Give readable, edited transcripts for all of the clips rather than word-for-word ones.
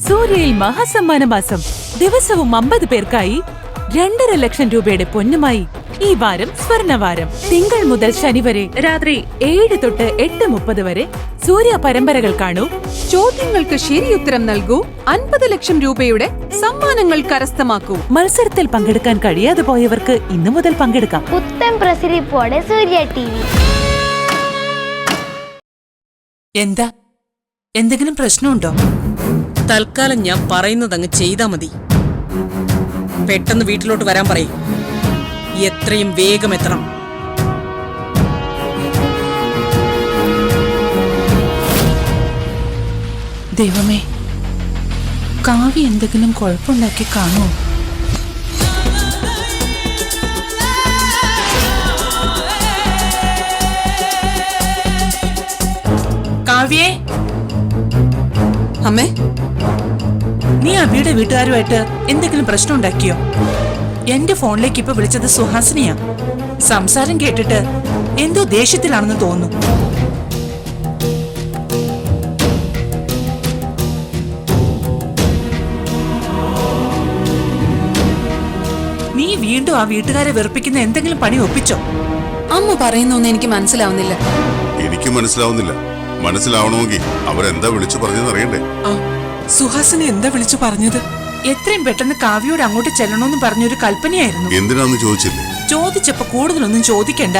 സൂര്യയിൽ മഹാസമ്മാന മാസം. ദിവസവും 50 പേർക്കായി 2.5 ലക്ഷം രൂപയുടെ പൊന്നുമായി ഈ വാരം സ്വർണവാരം. തിങ്കൾ മുതൽ ശനി വരെ രാത്രി 7 തൊട്ട് 8:30 വരെ സൂര്യ പരമ്പരകൾ കാണൂ. ചോദ്യങ്ങൾക്ക് ശരിയുത്തരം നൽകൂ. 50 ലക്ഷം രൂപയുടെ സമ്മാനങ്ങൾ കരസ്ഥമാക്കൂ. മത്സരത്തിൽ പങ്കെടുക്കാൻ കഴിയാതെ പോയവർക്ക് ഇന്നു മുതൽ പങ്കെടുക്കാം. പുത്തൻ പ്രസരിപ്പോടെ സൂര്യ TV. എന്താ, എന്തെങ്കിലും പ്രശ്നമുണ്ടോ? തൽക്കാലം ഞാൻ പറയുന്നതങ്ങ് ചെയ്താ മതി. പെട്ടെന്ന് വീട്ടിലോട്ട് വരാൻ പറയും. എത്രയും വേഗം എത്തണം. ദൈവമേ, കാവ്യ എന്തെങ്കിലും കുഴപ്പമുണ്ടാക്കി കാണുമോ? കാവ്യേ, അമ്മേ, നീ അബിയുടെ വീട്ടുകാരുമായിട്ട് എന്തെങ്കിലും പ്രശ്നം ഉണ്ടാക്കിയോ? എന്റെ ഫോണിലേക്ക് ഇപ്പൊ വിളിച്ചത് സുഹാസിനിയാ. സംസാരം കേട്ടിട്ട് എന്തോ ദേഷ്യത്തിലാണെന്ന് തോന്നുന്നു. നീ വീണ്ടും ആ വീട്ടുകാരെ വെറുപ്പിക്കുന്ന എന്തെങ്കിലും പണി ഒപ്പിച്ചോ? അമ്മ പറയുന്നൊന്നും എനിക്ക് മനസ്സിലാവുന്നില്ല. എനിക്ക് മനസ്സിലാവുന്നില്ല. മനസ്സിലാവണമെങ്കിൽ അവരെന്താ വിളിച്ചു പറഞ്ഞെന്ന് അറിയണ്ടേ? സുഹാസിനി എന്താ വിളിച്ചു പറഞ്ഞത്? എത്രയും പെട്ടെന്ന് കാവ്യോട് അങ്ങോട്ട് ചെല്ലണമെന്ന് പറഞ്ഞൊരു കൽപ്പനയായിരുന്നു. എന്തിനാന്ന് ചോദിച്ചില്ലേ? ചോദിച്ചപ്പോ കൂടുതലൊന്നും ചോദിക്കണ്ട.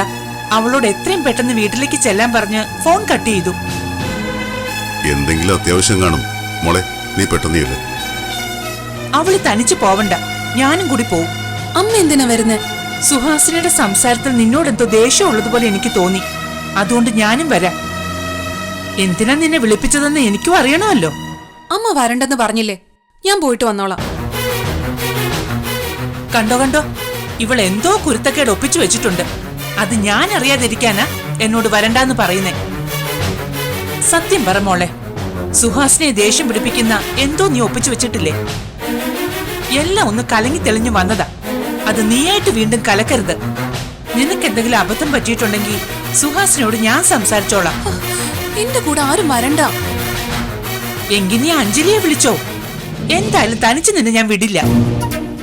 അവളോട് എത്രയും പെട്ടെന്ന് വീട്ടിലേക്ക് ചെല്ലാൻ പറഞ്ഞ് ഫോൺ കട്ട് ചെയ്തു. എന്തെങ്കിലും അത്യാവശ്യം കാണും. മോളെ, നീ പെട്ടെന്ന് ചെല്ല്. അവള് തനിച്ചു പോവണ്ട, ഞാനും കൂടി പോവും. അമ്മ എന്തിനാ വരുന്നേ? സുഹാസിനിയുടെ സംസാരത്തിൽ നിന്നോടെന്തോ ദേഷ്യം ഉള്ളതുപോലെ എനിക്ക് തോന്നി. അതുകൊണ്ട് ഞാനും വരാം. എന്തിനാ നിന്നെ വിളിപ്പിച്ചതെന്ന് എനിക്കും അറിയണമല്ലോ. അമ്മ വരണ്ടെന്ന് പറഞ്ഞില്ലേ? ഞാൻ പോയിട്ട് വന്നോളാം. കണ്ടോ കണ്ടോ, ഇവൾ എന്തോ കുരുത്തക്കേട് ഒപ്പിച്ചു വെച്ചിട്ടുണ്ട്. അത് ഞാൻ അറിയാതിരിക്കാനാ എന്നോട് വരണ്ടാന്ന് പറയുന്നേ. സത്യം പറ മോളെ, സുഹാസിനെ ദേഷ്യം പിടിപ്പിക്കുന്ന എന്തോ നീ ഒപ്പിച്ചു വെച്ചിട്ടില്ലേ? എല്ലാം ഒന്ന് കലങ്ങി തെളിഞ്ഞു വന്നതാ. അത് നീയായിട്ട് വീണ്ടും കലക്കരുത്. നിനക്ക് എന്തെങ്കിലും അബദ്ധം പറ്റിയിട്ടുണ്ടെങ്കിൽ സുഹാസിനോട് ഞാൻ സംസാരിച്ചോളാം. എന്റെ കൂടെ ആരും വരണ്ട. എങ്കിൽ നീ അഞ്ജലിയെ വിളിച്ചോ. എന്തായാലും തനിച്ച് നിന്നെ ഞാൻ വിടില്ല.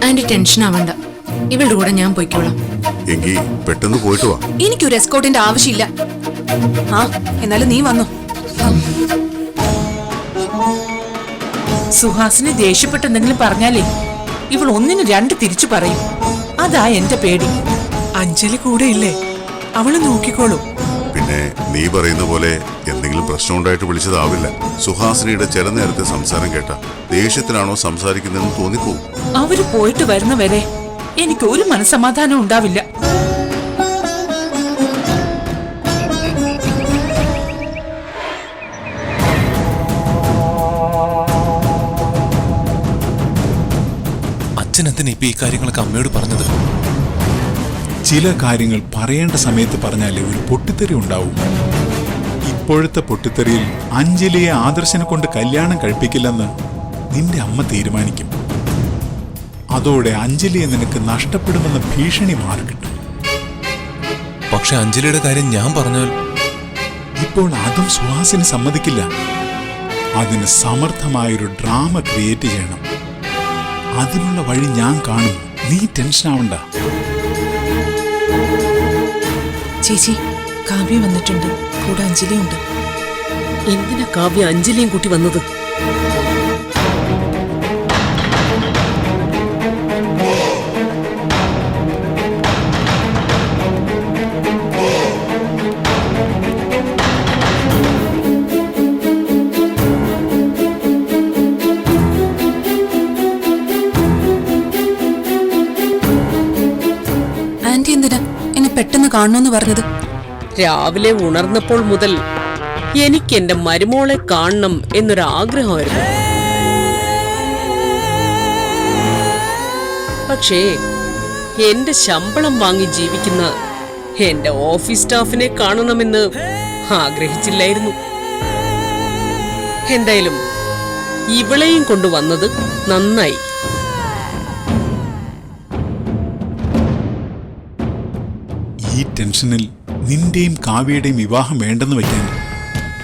ആന്റി ടെൻഷൻ ആവണ്ട, ഇവളുടെ കൂടെ ഞാൻ പോയിക്കോളാം. എങ്കിൽ പെട്ടെന്ന് പോയിട്ട് വാ. എനിക്കൊരു എസ്കോർട്ടിന്റെ ആവശ്യമില്ല. ആ, എന്നാലും നീ വന്നോ. സുഹാസിനെ ദേഷ്യപ്പെട്ട് എന്തെങ്കിലും പറഞ്ഞാലേ ഇവൾ ഒന്നിന് 2 തിരിച്ചു പറയും. അതാ എന്റെ പേടി. അഞ്ജലി കൂടെ ഇല്ലേ? അവള് നോക്കിക്കോളൂ. പിന്നെ നീ പറയുന്ന പോലെ എന്തെങ്കിലും പ്രശ്നം ഉണ്ടായിട്ട് വിളിച്ചതാവില്ല. സുഹാസിനിയുടെ ചില നേരത്തെ സംസാരം കേട്ട ദേഷ്യത്തിനാണോ സംസാരിക്കുന്നതെന്ന് തോന്നിപ്പോവും. അവര് പോയിട്ട് വരുന്നവരെ എനിക്ക് ഒരു മനസ്സമാധാനം ഉണ്ടാവില്ല. അച്ഛനെന്തിനാ ഇപ്പൊ ഈ കാര്യങ്ങളൊക്കെ അമ്മയോട് പറഞ്ഞത്? ചില കാര്യങ്ങൾ പറയേണ്ട സമയത്ത് പറഞ്ഞാലേ ഒരു പൊട്ടിത്തെറി ഉണ്ടാവും. ഇപ്പോഴത്തെ പൊട്ടിത്തെറിയിൽ അഞ്ജലിയെ ആദർശനെ കൊണ്ട് കല്യാണം കഴിപ്പിക്കില്ലെന്ന് നിന്റെ അമ്മ തീരുമാനിക്കും. അതോടെ അഞ്ജലിയെ നിനക്ക് നഷ്ടപ്പെടുമെന്ന ഭീഷണി മാറിക്കിട്ടും. പക്ഷെ അഞ്ജലിയുടെ കാര്യം ഞാൻ പറഞ്ഞാൽ ഇപ്പോൾ അതും സുഹാസിന് സമ്മതിക്കില്ല. അതിന് സമർത്ഥമായൊരു ഡ്രാമ ക്രിയേറ്റ് ചെയ്യണം. അതിനുള്ള വഴി ഞാൻ കാണും. നീ ടെൻഷൻ ആവണ്ട. ചേച്ചി, കാവ്യ വന്നിട്ടുണ്ട്. കൂടെ അഞ്ജലിയുണ്ട്. എന്തിനാ കാവ്യ അഞ്ജലിയും കൂട്ടി വന്നത്? ആന്റി എന്തിനാ എന്നെ പെട്ടെന്ന് കാണണമെന്ന് പറഞ്ഞത്? രാവിലെ ഉണർന്നപ്പോൾ മുതൽ എനിക്ക് എന്റെ മരുമോളെ കാണണം എന്നൊരാഗ്രഹമായിരുന്നു. പക്ഷേ എന്റെ ശമ്പളം വാങ്ങി ജീവിക്കുന്ന എന്റെ ഓഫീസ് സ്റ്റാഫിനെ കാണണമെന്ന് ആഗ്രഹിച്ചില്ലായിരുന്നു. എന്തായാലും ഇവളെയും കൊണ്ടുവന്നത് നന്നായി. ഈ ടെൻഷനിൽ നിന്റെയും കാവ്യയുടെയും വിവാഹം വേണ്ടെന്ന് വെക്കാൻ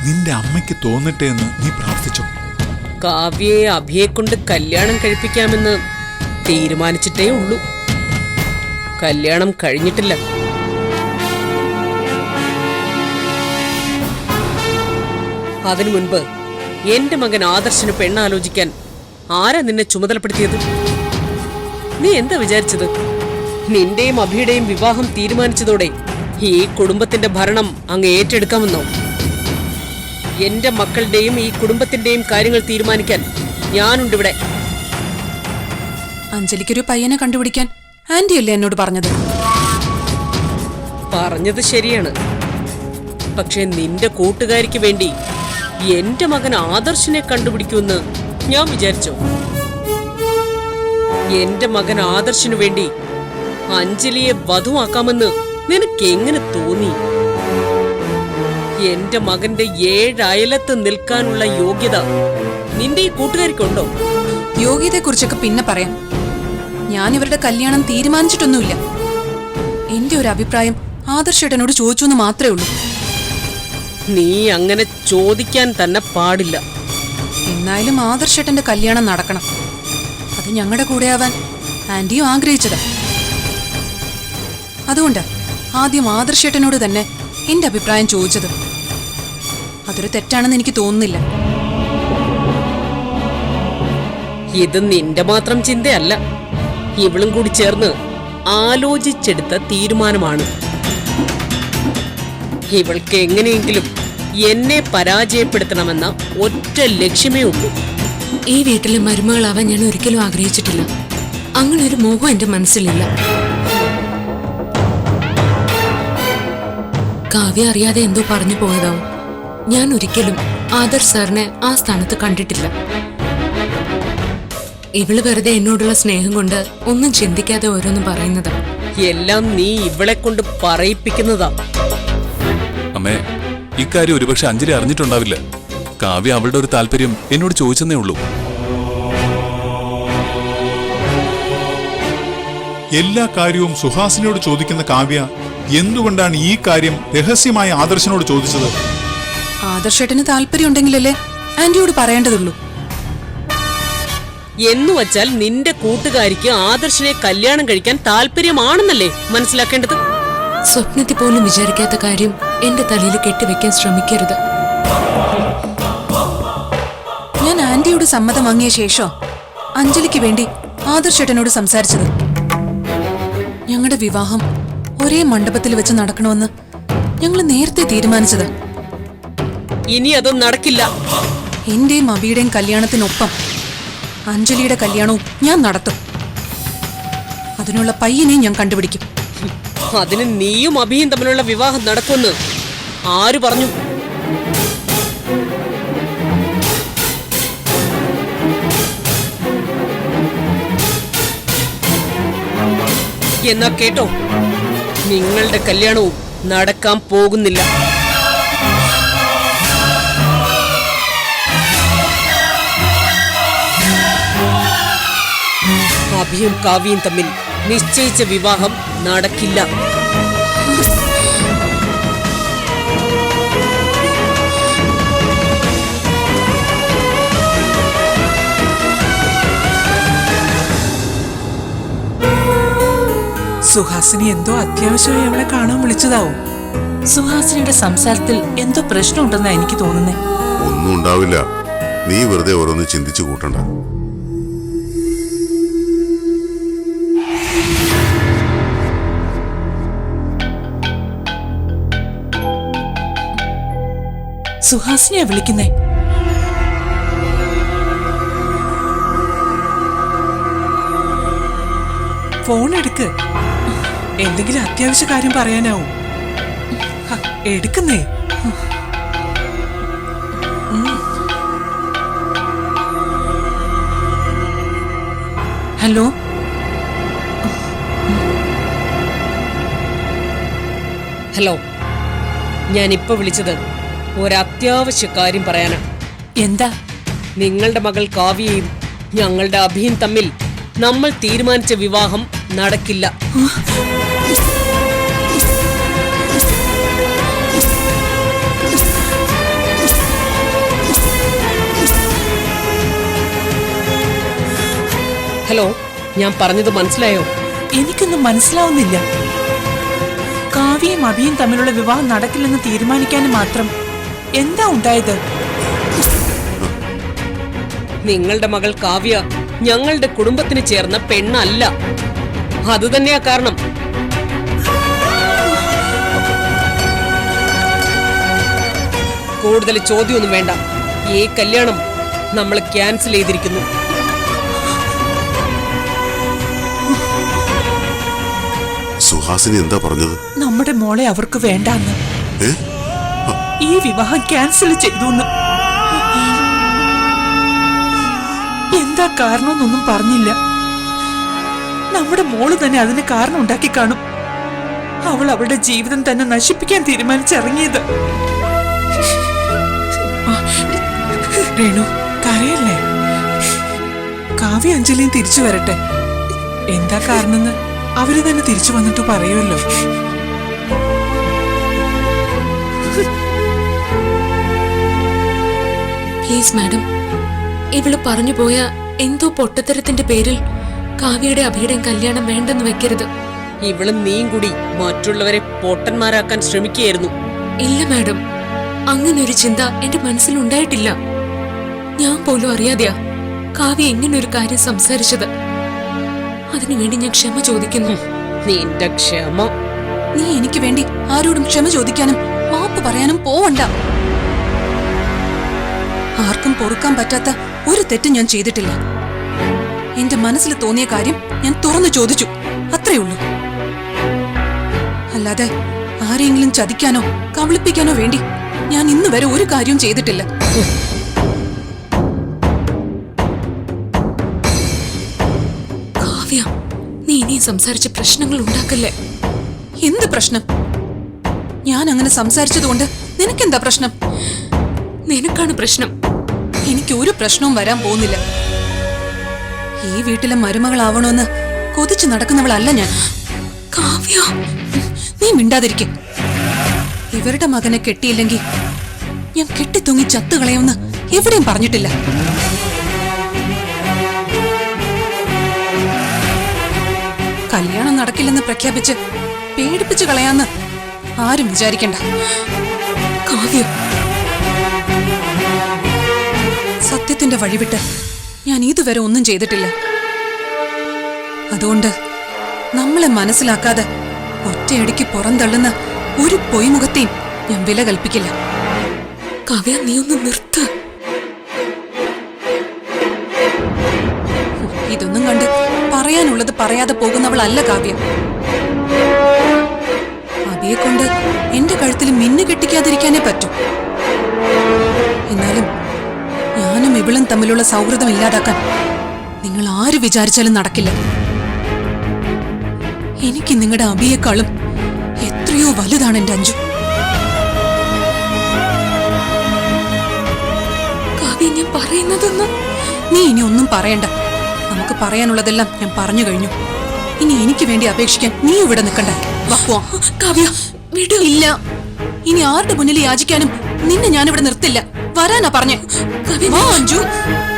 നിന്റെ അമ്മയ്ക്ക് തോന്നട്ടെ എന്ന് നീ പ്രാർത്ഥിച്ചോ. കാവ്യയെ അഭിയെ കൊണ്ട് കല്യാണം കഴിപ്പിക്കാമെന്ന് തീരുമാനിച്ചിട്ടേ ഉള്ളൂ. കല്യാണം കഴിഞ്ഞിട്ടില്ല. അതിനു മുൻപ് എന്റെ മകൻ ആദർശന് പെണ്ണാലോചിക്കാൻ ആരാ നിന്നെ ചുമതലപ്പെടുത്തിയത്? നീ എന്താ വിചാരിച്ചത്? നിന്റെയും അഭിയുടെയും വിവാഹം തീരുമാനിച്ചതോടെ ഈ കുടുംബത്തിന്റെ ഭരണം അങ്ങ് ഏറ്റെടുക്കാമെന്നോ? എന്റെ മക്കളുടെയും ഈ കുടുംബത്തിന്റെയും കാര്യങ്ങൾ തീരുമാനിക്കാൻ ഞാനുണ്ടിവിടെ. അഞ്ജലിക്കൊരു പയ്യനെ കണ്ടുപിടിക്കാൻ ആന്റിയല്ലേ എന്നോട് പറഞ്ഞത്? പറഞ്ഞത് ശരിയാണ്. പക്ഷെ നിന്റെ കൂട്ടുകാരിക്ക് വേണ്ടി എന്റെ മകൻ ആദർശിനെ കണ്ടുപിടിക്കുമെന്ന് ഞാൻ വിചാരിച്ചോ? എന്റെ മകൻ ആദർശിനു വേണ്ടി അഞ്ജലിയെ വധുവാക്കാമെന്ന് നിനക്ക് എങ്ങനെ തോന്നി? എന്റെ മകന്റെ 7 അയലത്ത് നിൽക്കാനുള്ള യോഗ്യത നിന്റെ ഈ കൂട്ടുകാരിക്കുണ്ടോ? യോഗ്യതയെക്കുറിച്ചൊക്കെ പിന്നെ പറയാം. ഞാൻ ഇവരുടെ കല്യാണം തീരുമാനിച്ചിട്ടൊന്നുമില്ല. എന്റെ ഒരു അഭിപ്രായം ആദർശേട്ടനോട് ചോദിച്ചു എന്ന് മാത്രമേ ഉള്ളൂ. നീ അങ്ങനെ ചോദിക്കാൻ തന്നെ പാടില്ല. എന്നാലും ആദർശേട്ടന്റെ കല്യാണം നടക്കണം. അത് ഞങ്ങളുടെ കൂടെ ആവാൻ ആന്റിയും ആഗ്രഹിച്ചതാ. അതുകൊണ്ട് ആദ്യം ആദർശേട്ടനോട് തന്നെ എന്റെ അഭിപ്രായം ചോദിച്ചത്. അതൊരു തെറ്റാണെന്ന് എനിക്ക് തോന്നുന്നില്ല. ഇത് നിന്റെ മാത്രം ചിന്തയല്ല, ഇവളും കൂടി ചേർന്ന് ആലോചിച്ചെടുത്ത തീരുമാനമാണ്. ഇവൾക്ക് എങ്ങനെയെങ്കിലും എന്നെ പരാജയപ്പെടുത്തണമെന്ന ഒറ്റ ലക്ഷ്യമേ ഉള്ളൂ. ഈ വീട്ടിലെ മരുമകളാവാൻ ഞാൻ ഒരിക്കലും ആഗ്രഹിച്ചിട്ടില്ല. അങ്ങനെ ഒരു മോഹം എന്റെ മനസ്സിലില്ല. കാവ്യ അറിയാതെ എന്തോ പറഞ്ഞു പോയതാവും. ഞാൻ ഒരിക്കലും ആദർശ് സാറിനെ ആ സ്ഥാനത്ത് കണ്ടിട്ടില്ല. ഇവള് വെറുതെ എന്നോടുള്ള സ്നേഹം കൊണ്ട് ഒന്നും ചിന്തിക്കാതെ ഓരോന്നും പറയുന്നത്. എല്ലാം നീ ഇവളെ കൊണ്ട് പറയിപ്പിക്കുന്നതാ. അമ്മേ, ഇക്കാര്യം ഒരുപക്ഷെ അഞ്ജലി അറിഞ്ഞിട്ടുണ്ടാവില്ല. കാവ്യ അവളുടെ ഒരു താല്പര്യം എന്നോട് ചോദിച്ചെന്നേ ഉള്ളൂ. എല്ലാ കാര്യവും സുഹാസിനിയോട് ചോദിക്കുന്ന കാവ്യ എന്തുകൊണ്ടാണ് ഈ കാര്യം രഹസ്യമായി ആദർശനോട് ചോദിച്ചത്? ആദർശേട്ടന് താല്പര്യം ഉണ്ടെങ്കിലല്ലേ ആന്റിയോട് പറയേണ്ടതുള്ളൂ. എന്നുവച്ചാൽ നിന്റെ കൂട്ടുകാരിക്ക് ആദർശിനെ കല്യാണം കഴിക്കാൻ താല്പര്യമാണെന്നല്ലേ മനസ്സിലാക്കേണ്ടത്? സ്വപ്നത്തിൽ പോലും വിചാരിക്കാത്ത കാര്യം എന്റെ തലയിൽ കെട്ടിവെക്കാൻ ശ്രമിക്കരുത്. ഞാൻ ആന്റിയോട് സമ്മതം വാങ്ങിയ ശേഷം അഞ്ജലിക്ക് വേണ്ടി ആദർശേട്ടനോട് സംസാരിച്ചത്. ഞങ്ങളുടെ വിവാഹം ഒരേ മണ്ഡപത്തിൽ വെച്ച് നടക്കണമെന്ന് ഞങ്ങൾ നേരത്തെ തീരുമാനിച്ചത്. ഇനി അത് നടക്കില്ല. എന്റെയും അബിയുടെയും കല്യാണത്തിനൊപ്പം അഞ്ജലിയുടെ കല്യാണവും ഞാൻ നടത്തും. അതിനുള്ള പയ്യനെയും ഞാൻ കണ്ടുപിടിക്കും. അതിന് നീയും അഭിയും തമ്മിലുള്ള വിവാഹം നടക്കുമെന്ന് ആര് പറഞ്ഞു? എന്നാ കേട്ടോ, നിങ്ങളുടെ കല്യാണവും നടക്കാൻ പോകുന്നില്ല. അഭിയും കാവ്യയും തമ്മിൽ നിശ്ചയിച്ച വിവാഹം നടക്കില്ല. സുഹാസിനി എന്തോ അത്യാവശ്യമായി അവളെ കാണാൻ വിളിച്ചതാവും. സുഹാസിനിയുടെ സംസാരത്തിൽ എന്തോ പ്രശ്നമുണ്ടെന്നാ എനിക്ക് തോന്നുന്നേ. ഒന്നും ഉണ്ടാവില്ല. നീ വെറുതെ ഓരോന്ന് ചിന്തിച്ചു കൂട്ടണ്ട. സുഹാസിനിയാ വിളിക്കുന്നേ. ഫോൺ എടുക്ക്. എന്തെങ്കിലും അത്യാവശ്യ കാര്യം പറയാനാവും. എടുക്കുന്നേ. ഹലോ, ഹലോ, ഞാനിപ്പോ വിളിച്ചത് ഒരത്യാവശ്യ കാര്യം പറയാനാ. എന്താ? നിങ്ങളുടെ മകൾ കാവ്യയും ഞങ്ങളുടെ അഭിയും തമ്മിൽ നമ്മൾ തീരുമാനിച്ച വിവാഹം നടക്കില്ല. ഹലോ, ഞാൻ പറഞ്ഞത് മനസ്സിലായോ? എനിക്കൊന്നും മനസ്സിലാവുന്നില്ല. കാവ്യയും അഭിയും തമ്മിലുള്ള വിവാഹം നടക്കില്ലെന്ന് തീരുമാനിക്കാനും മാത്രം എന്താ ഉണ്ടായത്? നിങ്ങളുടെ മകൾ കാവ്യ ഞങ്ങളുടെ കുടുംബത്തിന് ചേർന്ന പെണ്ണല്ല. അതുതന്നെയാ കാരണം. കൂടുതൽ ചോദ്യമൊന്നും വേണ്ട. ഈ കല്യാണം നമ്മൾ ക്യാൻസൽ ചെയ്തിരിക്കുന്നു. സുഹാസിനി എന്താ പറഞ്ഞത്? നമ്മുടെ മോളെ അവർക്ക് വേണ്ടാന്ന്, ഏ? ഈ വിവാഹം ക്യാൻസൽ ചെയ്തു. എന്താ കാരണമെന്നൊന്നും പറഞ്ഞില്ല. നമ്മുടെ മോള് തന്നെ അതിന് കാരണം ഉണ്ടാക്കി കാണും. അവൾ അവളുടെ ജീവിതം തന്നെ നശിപ്പിക്കാൻ തീരുമാനിച്ചിറങ്ങിയത്. രേണു, കരയല്ലേ? കാവ്യ അഞ്ജലിയും തിരിച്ചു വരട്ടെ. എന്താ കാരണമെന്ന് അവര് തന്നെ തിരിച്ചു വന്നിട്ട് പറയുമല്ലോ. പ്ലീസ് മാഡം, ഇവള് പറഞ്ഞു പോയ എന്തോ പൊട്ടത്തരത്തിന്റെ പേരിൽ കാവ്യയുടെ അഭിയുടെയും കല്യാണം വേണ്ടെന്ന് വെക്കരുത്. ഇവളും നീയും കൂടി മറ്റുള്ളവരെ പൊട്ടന്മാരാക്കാൻ ശ്രമിക്കുകയായിരുന്നു. ഇല്ല മാഡം, അങ്ങനെ ഒരു ചിന്ത എന്റെ മനസ്സിലുണ്ടായിട്ടില്ല. ഞാൻ പോലും അറിയാതെയാ കാവ്യ ഇങ്ങനെ ഒരു കാര്യം സംസാരിച്ചത്. അതിനുവേണ്ടി ഞാൻ ക്ഷമ ചോദിക്കുന്നു. നിന്റെ ക്ഷമ? നീ എനിക്ക് വേണ്ടി ആരോടും ക്ഷമ ചോദിക്കാനും മാപ്പ് പറയാനും പോവണ്ട. ആർക്കും പൊറുക്കാൻ പറ്റാത്ത ഒരു തെറ്റും ഞാൻ ചെയ്തിട്ടില്ല. എന്റെ മനസ്സിൽ തോന്നിയ കാര്യം ഞാൻ തുറന്നു ചോദിച്ചു, അത്രേ ഉള്ളൂ. അല്ലാതെ ആരെങ്കിലും ചതിക്കാനോ കബളിപ്പിക്കാനോ വേണ്ടി ഞാൻ ഇന്ന് വരെ ഒരു കാര്യവും ചെയ്തിട്ടില്ല. കാവ്യ, നീ ഇനിയും സംസാരിച്ച് പ്രശ്നങ്ങൾ ഉണ്ടാക്കല്ലേ. എന്ത് പ്രശ്നം? ഞാൻ അങ്ങനെ സംസാരിച്ചതുകൊണ്ട് നിനക്കെന്താ പ്രശ്നം? നിനക്കാണ് പ്രശ്നം. എനിക്ക് ഒരു പ്രശ്നവും വരാൻ പോകുന്നില്ല. ഈ വീട്ടിലെ മരുമകളാവണമെന്ന് കൊതിച്ചു നടക്കുന്നവളല്ല ഞാൻ. കാവ്യ, നീ മിണ്ടാതിരിക്കും. ഇവരുടെ മകനെ കെട്ടിയില്ലെങ്കിൽ ഞാൻ കെട്ടിത്തൂങ്ങി ചത്തുകളയുമെന്ന് എവിടെയും പറഞ്ഞിട്ടില്ല. കല്യാണം നടക്കില്ലെന്ന് പ്രഖ്യാപിച്ച് പേടിപ്പിച്ചു കളയാന്ന് ആരും വിചാരിക്കണ്ട. കാവ്യ, സത്യത്തിന്റെ വഴിവിട്ട് ഞാൻ ഇതുവരെ ഒന്നും ചെയ്തിട്ടില്ല. അതുകൊണ്ട് നമ്മളെ മനസ്സിലാക്കാതെ ഒറ്റയടിക്ക് പുറന്തള്ളുന്ന ഒരു പൊയ്മുഖത്തെയും ഞാൻ വില കൽപ്പിക്കില്ല. കാവ്യ, നീ ഒന്ന് നിർത്ത്. ഇതൊന്നും കണ്ട് പറയാനുള്ളത് പറയാതെ പോകുന്നവളല്ല കാവ്യ. അബിയെ കൊണ്ട് എന്റെ കഴുത്തിൽ മിന്നു കെട്ടിക്കാതിരിക്കാനേ പറ്റൂ. എന്നാലും ഞാനും ഇവളും തമ്മിലുള്ള സൗഹൃദം ഇല്ലാതാക്കാൻ നിങ്ങൾ ആര് വിചാരിച്ചാലും നടക്കില്ല. എനിക്ക് നിങ്ങളുടെ അബിയെക്കാളും എത്രയോ വലുതാണ് എന്റെ അഞ്ജു. കാവ്യ, ഞാൻ പറയുന്നതൊന്നും. നീ ഇനി ഒന്നും പറയണ്ട. നമുക്ക് പറയാനുള്ളതെല്ലാം ഞാൻ പറഞ്ഞു കഴിഞ്ഞു. ഇനി എനിക്ക് വേണ്ടി അപേക്ഷിക്കാൻ നീ ഇവിടെ നിൽക്കണ്ട. വാ. കാവ്യ, വിടൂ. ഇല്ല, ഇനി ആരുടെ മുന്നിൽ യാചിക്കാനും നിന്നെ ഞാനിവിടെ നിർത്തില്ല. വരാനാ പറഞ്ഞേ. കാവ്യ, വാ അഞ്ജു.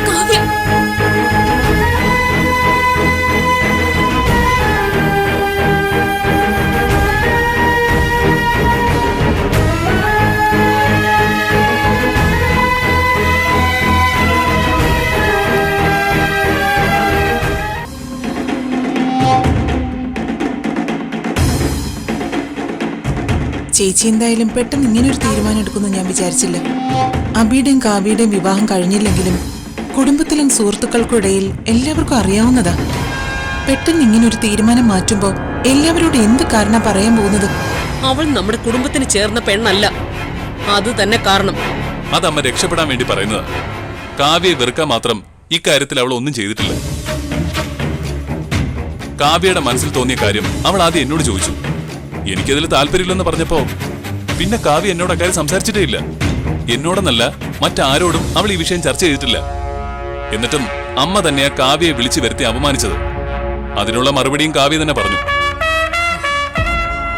കാവ്യ, ചേച്ചി എന്തായാലും പെട്ടെന്ന് ഇങ്ങനൊരു തീരുമാനം എടുക്കുമെന്ന് ഞാൻ വിചാരിച്ചില്ല. അബിയുടെയും കാവ്യയുടെയും വിവാഹം കഴിഞ്ഞില്ലെങ്കിലും കുടുംബത്തിലും സുഹൃത്തുക്കൾക്കിടയിൽ എല്ലാവർക്കും അറിയാവുന്നതാ. പെട്ടെന്ന് ഇങ്ങനൊരു തീരുമാനം മാറ്റുമ്പോൾ എല്ലാവരോടും എന്ത് കാരണം പറയാൻ പോകുന്നത്? അവൾ നമ്മുടെ കുടുംബത്തിന് ചേർന്ന പെണ്ണല്ല. അത് തന്നെ കാരണം. അതമ്മ രക്ഷപ്പെടാൻ വേണ്ടി പറയുന്നതാ. കാവ്യയെ വെറുക്കാൻ മാത്രം ഇക്കാര്യത്തിൽ അവൾ ഒന്നും ചെയ്തിട്ടില്ല. കാവ്യയുടെ മനസ്സിൽ തോന്നിയ കാര്യം അവൾ ആദ്യം എന്നോട് ചോദിച്ചു. എനിക്കതിൽ താല്പര്യമില്ലെന്ന് പറഞ്ഞപ്പോ പിന്നെ കാവ്യ എന്നോട് അക്കാര്യം സംസാരിച്ചിട്ടേ ഇല്ല. എന്നോടെന്നല്ല മറ്റാരോടും അവൾ ഈ വിഷയം ചർച്ച ചെയ്തിട്ടില്ല. എന്നിട്ടും അമ്മ തന്നെയാ കാവ്യയെ വിളിച്ചു വരുത്തി അപമാനിച്ചത്. അതിനുള്ള മറുപടിയും കാവ്യ തന്നെ പറഞ്ഞു.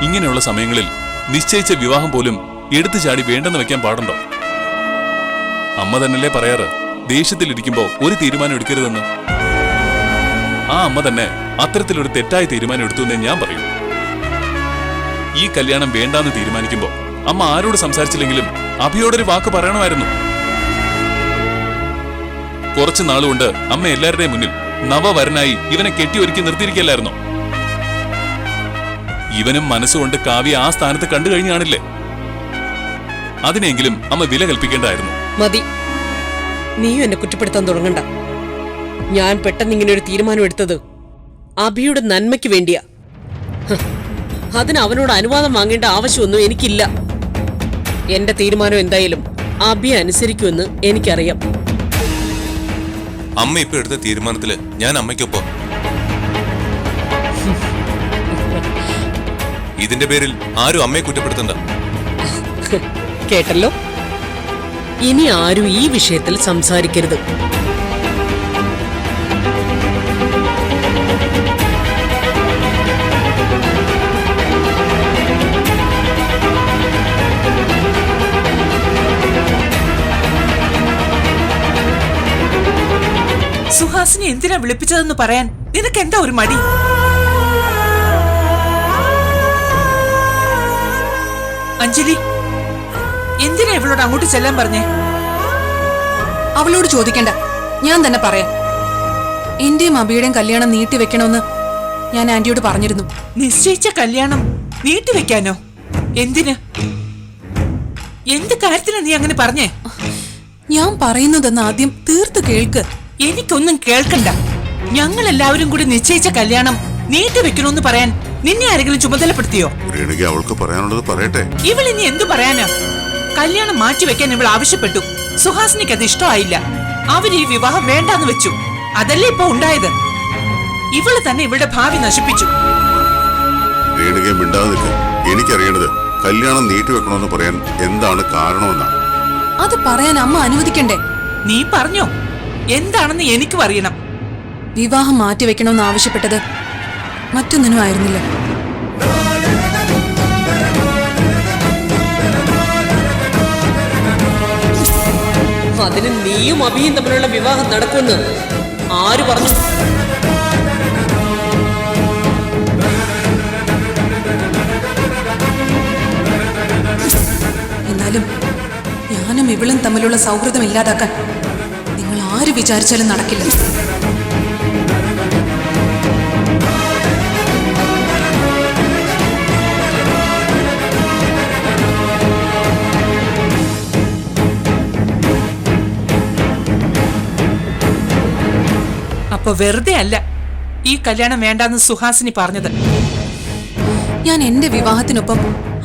ഇങ്ങനെയുള്ള സമയങ്ങളിൽ നിശ്ചയിച്ച വിവാഹം പോലും എടുത്തു ചാടി വേണ്ടെന്ന് വെക്കാൻ പാടുണ്ടോ? അമ്മ തന്നെയല്ലേ പറയാറ് ദേഷ്യത്തിലിരിക്കുമ്പോ ഒരു തീരുമാനം എടുക്കരുതെന്ന്. ആ അമ്മ തന്നെ അത്തരത്തിലൊരു തെറ്റായ തീരുമാനം എടുത്തു എന്നേ ഞാൻ പറയൂ. ഈ കല്യാണം വേണ്ടാന്ന് തീരുമാനിക്കുമ്പോ അമ്മ ആരോട് സംസാരിച്ചില്ലെങ്കിലും അഭിയോടൊരു വാക്ക് പറയണമായിരുന്നു. കുറച്ചു നാളുകൊണ്ട് അമ്മ എല്ലാവരുടെയും മുന്നിൽ നവവരനായി ഇവനെ കെട്ടിയൊരുക്കി നിർത്തിയിരിക്കല്ലായിരുന്നോ? ഇവനും മനസ്സുകൊണ്ട് കാവ്യ ആ സ്ഥാനത്ത് കണ്ടു കഴിഞ്ഞു കാണില്ലേ? അതിനെങ്കിലും അമ്മ വില കൽപ്പിക്കേണ്ടായിരുന്നു. മതി, നീയും എന്നെ കുറ്റപ്പെടുത്താൻ തുടങ്ങണ്ട. ഞാൻ പെട്ടെന്ന് ഇങ്ങനെ ഒരു തീരുമാനം എടുത്തത് അഭിയുടെ നന്മയ്ക്ക് വേണ്ടിയാ. അതിന് അവനോട് അനുവാദം വാങ്ങേണ്ട ആവശ്യമൊന്നും എനിക്കില്ല. എന്റെ തീരുമാനം എന്തായാലും അഭി അനുസരിക്കുമെന്ന് എനിക്കറിയാം. അമ്മ ഇപ്പൊ എടുത്ത തീരുമാനത്തില് ഞാൻ അമ്മയ്ക്കൊപ്പം. ഇതിന്റെ പേരിൽ ആരും അമ്മയെ കുറ്റപ്പെടുത്തണ്ട. കേട്ടല്ലോ, ഇനി ആരും ഈ വിഷയത്തിൽ സംസാരിക്കരുത്. സുഹാസിനെ എന്തിനാ വിളിപ്പിച്ചതെന്ന് പറയാൻ നിനക്ക് എന്താ ഒരു മടി? അഞ്ജലി, എന്തിനാ ഇവളോട് അങ്ങോട്ട് ചെല്ലാൻ പറഞ്ഞേ? അവളോട് ചോദിക്കണ്ട, ഞാൻ തന്നെ പറയാം. എന്റെയും അബിയുടെയും കല്യാണം നീട്ടിവെക്കണമെന്ന് ഞാൻ ആന്റിയോട് പറഞ്ഞിരുന്നു. നിശ്ചയിച്ച കല്യാണം നീട്ടിവെക്കാനോ? എന്തിന്? എന്ത് കാര്യത്തിനാ നീ അങ്ങനെ പറഞ്ഞേ? ഞാൻ പറയുന്നതെന്ന് ആദ്യം തീർത്ത് കേൾക്ക്. എനിക്കൊന്നും കേൾക്കണ്ട. ഞങ്ങൾ എല്ലാവരും കൂടി നിശ്ചയിച്ച കല്യാണം നീട്ടിവെക്കണമെന്ന് പറയാൻ നിന്നെ ആരെങ്കിലും ചുമതലപ്പെടുത്തിയോ? രേണുക അവൾക്ക് പറയാനുള്ളത് പറയട്ടെ. ഇവൾ ഇനി എന്തു പറയാനാ? കല്യാണം മാറ്റിവെക്കാൻ ഇവൾ ആവശ്യപ്പെട്ടു. സുഹാസിനിക്ക് അത് ഇഷ്ടമായില്ല. അവര് ഈ വിവാഹം വേണ്ടാന്ന് വെച്ചു. അതല്ലേ ഇപ്പൊ ഉണ്ടായത്? ഇവള് തന്നെ ഇവളുടെ ഭാവി നശിപ്പിച്ചു. രേണുകയെ മിണ്ടാതില്ല. എനിക്കറിയേണ്ടത് കല്യാണം നീട്ടിവെക്കണമെന്ന് പറയാൻ എന്താണ് കാരണമെന്നാണ്. അത് പറയാൻ അമ്മ അനുവദിക്കണ്ടേ? നീ പറഞ്ഞോ? എന്താണെന്ന് എനിക്കും അറിയണം. വിവാഹം മാറ്റിവെക്കണമെന്ന് ആവശ്യപ്പെട്ടത് മറ്റൊന്നിനും ആയിരുന്നില്ല. അതിന് നീയും അഭിയും തമ്മിലുള്ള വിവാഹം നടക്കുമെന്ന് ആര് പറഞ്ഞു? എന്നാലും ഞാനും ഇവളും തമ്മിലുള്ള സൗഹൃദം ഇല്ലാതാക്കാൻ നിങ്ങൾ ആര് വിചാരിച്ചാലും നടക്കില്ല. അപ്പൊ വെറുതെ അല്ല ഈ കല്യാണം വേണ്ടാന്ന് സുഹാസിനി പറഞ്ഞത്. ഞാൻ എന്റെ വിവാഹത്തിനൊപ്പം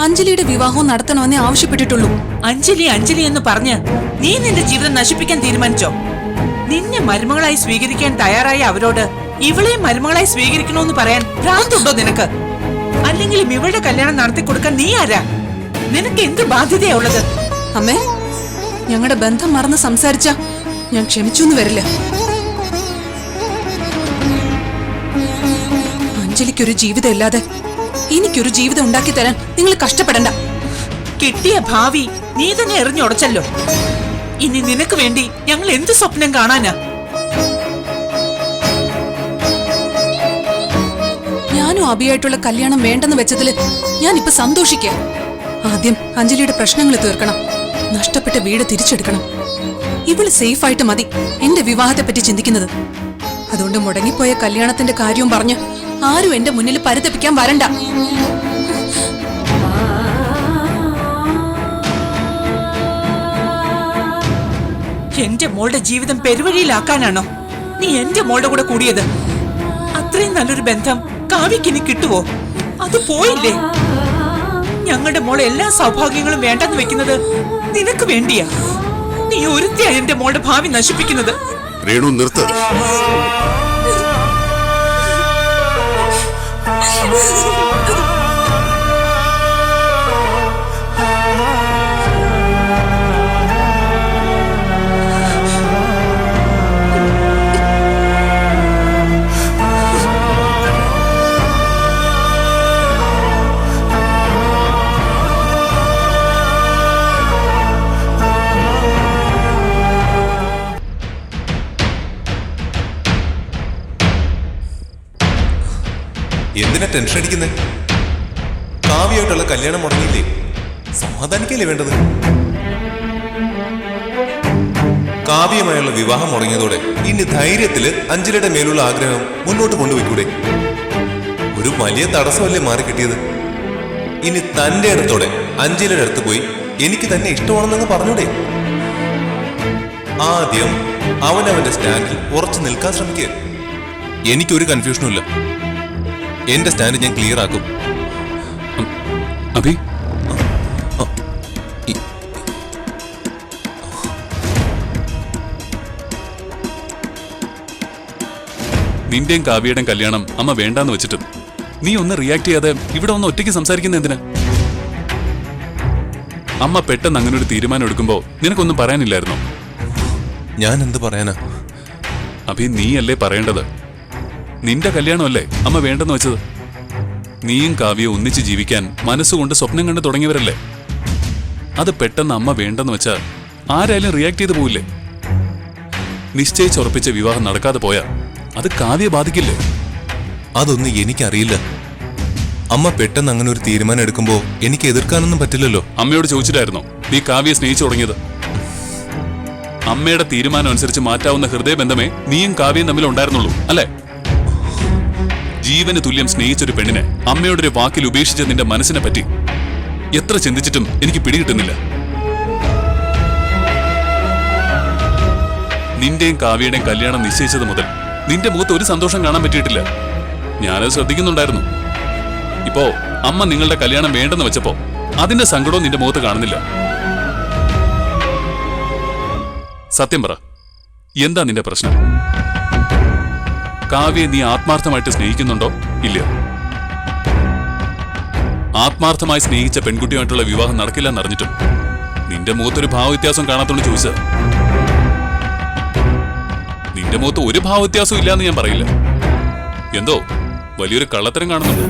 അഞ്ജലിയുടെ വിവാഹവും നടത്തണമെന്നേ ആവശ്യപ്പെട്ടിട്ടുള്ളൂ. അഞ്ജലി അഞ്ജലി എന്ന് പറഞ്ഞ് നീ നിന്റെ ജീവിതം നശിപ്പിക്കാൻ തീരുമാനിച്ചോ? നിന്നെ മരുമകളായി സ്വീകരിക്കാൻ തയ്യാറായ അവരോട് ഇവളെയും മരുമകളായി സ്വീകരിക്കണമെന്ന് പറയാൻ ഭ്രാന്തുണ്ടോ നിനക്ക്? അല്ലെങ്കിലും ഇവളുടെ കല്യാണം നടത്തി കൊടുക്കാൻ നീ ആരാ? നിനക്ക് എന്ത് ബാധ്യതയാ ഉള്ളത്? അമ്മേ, ഞങ്ങളുടെ ബന്ധം മറന്ന് സംസാരിച്ച ഞാൻ ക്ഷമിച്ചൊന്നു വരില്ല. അഞ്ജലിക്കൊരു ജീവിതം ഇല്ലാതെ എനിക്കൊരു ജീവിതം ഉണ്ടാക്കി തരാൻ നിങ്ങൾ കഷ്ടപ്പെടണ്ട. കിട്ടിയ ഭാവി നീ തന്നെ എറിഞ്ഞുടച്ചല്ലോ. ഇനി നിനക്ക് വേണ്ടി ഞങ്ങൾ എന്ത് സ്വപ്നം കാണാനാ? ഞാനും അബിയായിട്ടുള്ള കല്യാണം വേണ്ടെന്ന് വെച്ചതില് ഞാനിപ്പോ സന്തോഷിക്കുക. ആദ്യം അഞ്ജലിയുടെ പ്രശ്നങ്ങൾ തീർക്കണം, നഷ്ടപ്പെട്ട വീട് തിരിച്ചെടുക്കണം. ഇവള് സേഫായിട്ട് മതി എന്റെ വിവാഹത്തെ പറ്റി ചിന്തിക്കുന്നത്. അതുകൊണ്ട് മുടങ്ങിപ്പോയ കല്യാണത്തിന്റെ കാര്യവും പറഞ്ഞ് ആരും എന്റെ മുന്നിൽ പരിതപിക്കാൻ വരണ്ട. എന്റെ മോളുടെ ജീവിതം പെരുവഴിയിലാക്കാനാണോ നീ എന്റെ മോളുടെ കൂടെ കൂടിയത്? അത്രയും നല്ലൊരു ബന്ധം കാവ്യക്കിനി കിട്ടുവോ? അത് പോയില്ലേ? ഞങ്ങളുടെ മോളെ എല്ലാ സൗഭാഗ്യങ്ങളും വേണ്ടെന്ന് വെക്കുന്നത് നിനക്ക് വേണ്ടിയാ. നീ ഒരുത്തിയാ എന്റെ മോളുടെ ഭാവി നശിപ്പിക്കുന്നത്. രേണു നിർത്ത്. എന്തിനാ ടെൻഷൻ അടിക്കുന്നേ? കാവ്യമായിട്ടുള്ള കല്യാണം മുടങ്ങിയില്ലേ? സമാധാനിക്കല്ലേ വേണ്ടത്? കാവ്യമായുള്ള വിവാഹം മുടങ്ങിയതോടെ ഇനി ധൈര്യത്തില് അഞ്ജലിയുടെ മേലുള്ള ആഗ്രഹം മുന്നോട്ട് കൊണ്ടുപോയിക്കൂടെ? ഒരു വലിയ തടസ്സമല്ലേ മാറി കിട്ടിയത്. ഇനി തന്റെ അടുത്തോടെ അഞ്ജലിയുടെ അടുത്ത് പോയി എനിക്ക് തന്നെ ഇഷ്ടമാണെന്നങ്ങ് പറഞ്ഞൂടെ? ആദ്യം അവനവന്റെ സ്റ്റാൻഡിൽ ഉറച്ചു നിൽക്കാൻ ശ്രമിക്കുക. എനിക്കൊരു കൺഫ്യൂഷനും ഇല്ല. എന്റെ സ്റ്റാൻഡ് ഞാൻ ക്ലിയർ ആക്കും. അഭി, നിന്റെയും കാവ്യയുടെയും കല്യാണം അമ്മ വേണ്ടാന്ന് വെച്ചിട്ടും നീ ഒന്ന് റിയാക്ട് ചെയ്യാതെ ഇവിടെ ഒന്ന് ഒറ്റയ്ക്ക് സംസാരിക്കുന്ന എന്തിനാ? അമ്മ പെട്ടെന്ന് അങ്ങനെ ഒരു തീരുമാനം എടുക്കുമ്പോ നിനക്കൊന്നും പറയാനില്ലായിരുന്നോ? ഞാൻ എന്ത് പറയാനാ? അഭി, നീയല്ലേ പറയേണ്ടത്. നിന്റെ കല്യാണമല്ലേ അമ്മ വേണ്ടെന്ന് വെച്ചത്. നീയും കാവ്യ ഒന്നിച്ച് ജീവിക്കാൻ മനസ്സുകൊണ്ട് സ്വപ്നം കണ്ട് തുടങ്ങിയവരല്ലേ. അത് പെട്ടെന്ന് അമ്മ വേണ്ടെന്ന് വെച്ചാ ആരായാലും റിയാക്ട് ചെയ്ത് പോവില്ലേ? നിശ്ചയിച്ചുറപ്പിച്ച വിവാഹം നടക്കാതെ പോയാ അത് കാവ്യ ബാധിക്കില്ലേ? അതൊന്നും എനിക്കറിയില്ല. അമ്മ പെട്ടെന്ന് അങ്ങനെ ഒരു തീരുമാനം എടുക്കുമ്പോ എനിക്ക് എതിർക്കാനൊന്നും പറ്റില്ലല്ലോ. അമ്മയോട് ചോദിച്ചിട്ടായിരുന്നോ നീ കാവ്യെ സ്നേഹിച്ചു തുടങ്ങിയത്? അമ്മയുടെ തീരുമാനം അനുസരിച്ച് മാറ്റാവുന്ന ഹൃദയബന്ധമേ നീയും കാവ്യയും തമ്മിൽ ഉണ്ടായിരുന്നുള്ളൂ, അല്ലേ? ജീവന് തുല്യം സ്നേഹിച്ചൊരു പെണ്ണിനെ അമ്മയോടൊരു വാക്കിൽ ഉപേക്ഷിച്ച നിന്റെ മനസ്സിനെ പറ്റി എത്ര ചിന്തിച്ചിട്ടും എനിക്ക് പിടികിട്ടുന്നില്ല. നിന്റെയും കാവ്യയുടെയും കല്യാണം നിശ്ചയിച്ചത് മുതൽ നിന്റെ മുഖത്ത് ഒരു സന്തോഷം കാണാൻ പറ്റിയിട്ടില്ല. ഞാനത് ശ്രദ്ധിക്കുന്നുണ്ടായിരുന്നു. ഇപ്പോ അമ്മ നിങ്ങളുടെ കല്യാണം വേണ്ടെന്ന് വെച്ചപ്പോ അതിന്റെ സങ്കടവും നിന്റെ മുഖത്ത് കാണുന്നില്ല. സത്യം പറ, എന്താ നിന്റെ പ്രശ്നം? കാവ്യെ നീ ആത്മാർത്ഥമായിട്ട് സ്നേഹിക്കുന്നുണ്ടോ ഇല്ല? ആത്മാർത്ഥമായി സ്നേഹിച്ച പെൺകുട്ടിയുമായിട്ടുള്ള വിവാഹം നടക്കില്ലെന്നറിഞ്ഞിട്ടും നിന്റെ മുഖത്തൊരു ഭാവവ്യത്യാസം കാണാത്തോണ്ട് ചോദിച്ച. നിന്റെ മുഖത്ത് ഒരു ഭാവവ്യത്യാസവും ഇല്ലാന്ന് ഞാൻ പറയില്ല. എന്തോ വലിയൊരു കള്ളത്തരം കാണുന്നുണ്ട്.